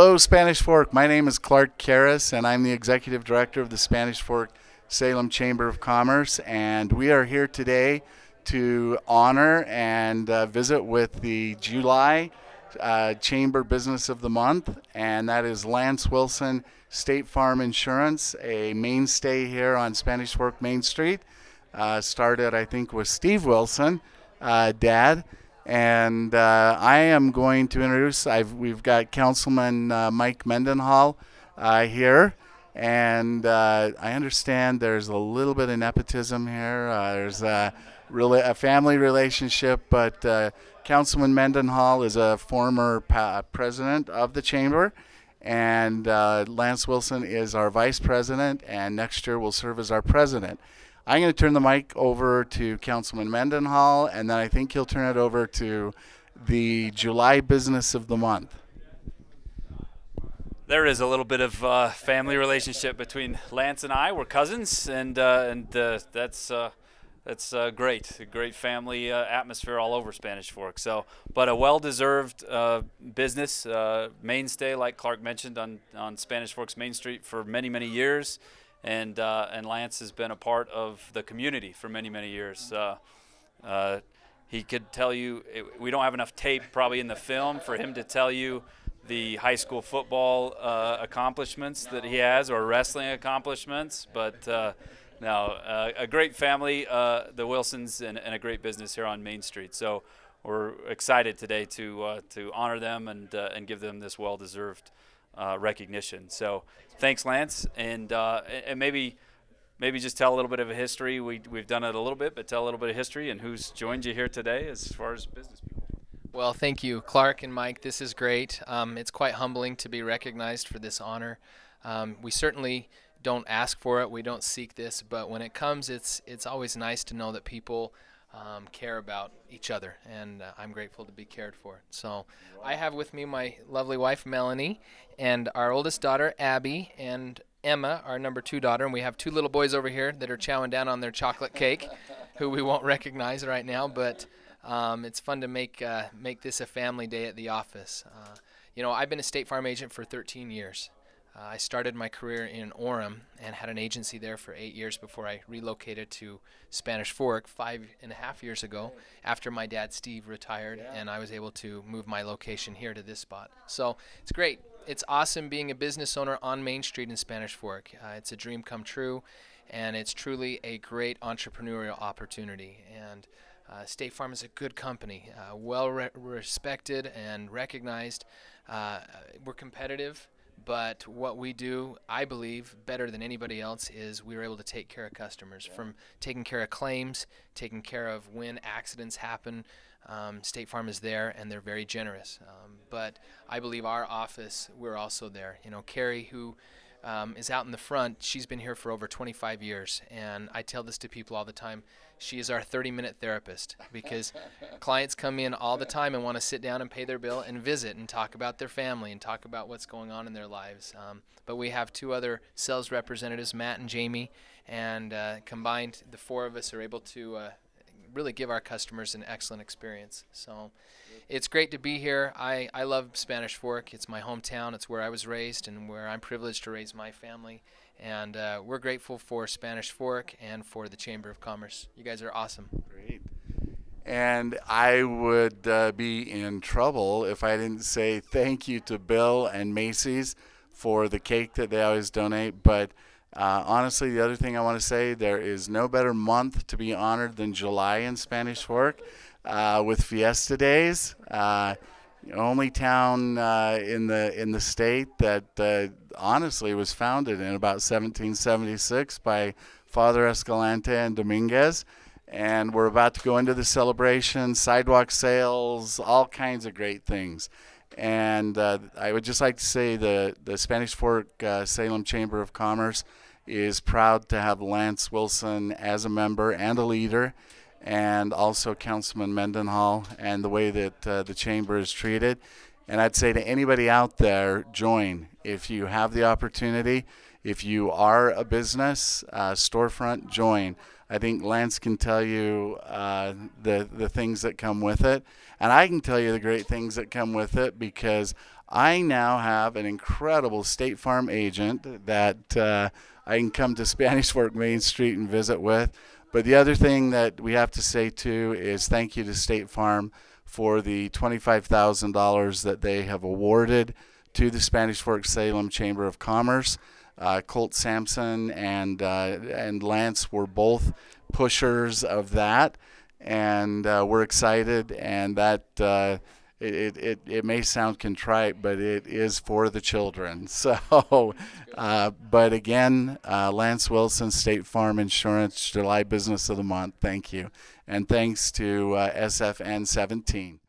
Hello, Spanish Fork. My name is Clark Karras, and I'm the Executive Director of the Spanish Fork Salem Chamber of Commerce. And we are here today to honor and visit with the July Chamber Business of the Month, and that is Lance Wilson, State Farm Insurance, a mainstay here on Spanish Fork Main Street. Started, I think, with Steve Wilson, Dad. And I am going to introduce, we've got Councilman Mike Mendenhall here. And I understand there's a little bit of nepotism here. There's really a family relationship, but Councilman Mendenhall is a former president of the chamber. And Lance Wilson is our vice president, and next year will serve as our president. I'm going to turn the mic over to Councilman Mendenhall, and then I think he'll turn it over to the July Business of the Month. There is a little bit of family relationship between Lance and I. We're cousins, and that's great. A great family atmosphere all over Spanish Fork. So, but a well-deserved business mainstay, like Clark mentioned, on Spanish Fork's Main Street for many, many years. And Lance has been a part of the community for many, many years. He could tell you, we don't have enough tape probably in the film for him to tell you the high school football accomplishments that he has, or wrestling accomplishments. But no, a great family, the Wilsons, and a great business here on Main Street. So we're excited today to honor them and give them this well-deserved recognition. So thanks, Lance, and maybe just tell a little bit of a history. We've done it a little bit, but tell a little bit of history and who's joined you here today as far as business people. Well, thank you, Clark and Mike. This is great. It's quite humbling to be recognized for this honor. We certainly don't ask for it. We don't seek this, but when it comes, it's always nice to know that people care about each other, and I'm grateful to be cared for. So I have with me my lovely wife, Melanie, and our oldest daughter, Abby, and Emma, our number 2 daughter, and we have 2 little boys over here that are chowing down on their chocolate cake, who we won't recognize right now, but it's fun to make this a family day at the office. You know, I've been a State Farm agent for 13 years. I started my career in Orem and had an agency there for 8 years before I relocated to Spanish Fork 5.5 years ago after my dad Steve retired, and I was able to move my location here to this spot. So it's great. It's awesome being a business owner on Main Street in Spanish Fork. It's a dream come true, and it's truly a great entrepreneurial opportunity. And State Farm is a good company, well respected and recognized. We're competitive. But what we do, I believe, better than anybody else is we're able to take care of customers, from taking care of claims, taking care of when accidents happen. State Farm is there, and they're very generous. But I believe our office, we're also there. You know, Carrie, who is out in the front, she's been here for over 25 years, and I tell this to people all the time. She is our 30-minute therapist, because clients come in all the time and want to sit down and pay their bill and visit and talk about their family and talk about what's going on in their lives. But we have 2 other sales representatives, Matt and Jamie, and combined, the 4 of us are able to really give our customers an excellent experience. So it's great to be here. I love Spanish Fork. It's my hometown. It's where I was raised and where I'm privileged to raise my family. And we're grateful for Spanish Fork and for the Chamber of Commerce. You guys are awesome. Great. And I would be in trouble if I didn't say thank you to Bill and Macy's for the cake that they always donate. But honestly, the other thing I want to say, there is no better month to be honored than July in Spanish Fork with Fiesta Days. Only town in the state that honestly was founded in about 1776 by Father Escalante and Dominguez. And we're about to go into the celebration, sidewalk sales, all kinds of great things. And I would just like to say the Spanish Fork Salem Chamber of Commerce is proud to have Lance Wilson as a member and a leader, and also Councilman Mendenhall, and the way that the chamber is treated. And I'd say to anybody out there, join. If you have the opportunity, if you are a business, storefront, join. I think Lance can tell you the things that come with it, and I can tell you the great things that come with it because I now have an incredible State Farm agent that I can come to Spanish Fork Main Street and visit with. But the other thing that we have to say too is thank you to State Farm for the $25,000 that they have awarded to the Spanish Fork Salem Chamber of Commerce. Colt Sampson and Lance were both pushers of that, and we're excited. And that it may sound contrite, but it is for the children. So, but again, Lance Wilson, State Farm Insurance, July Business of the Month. Thank you, and thanks to SFN 17.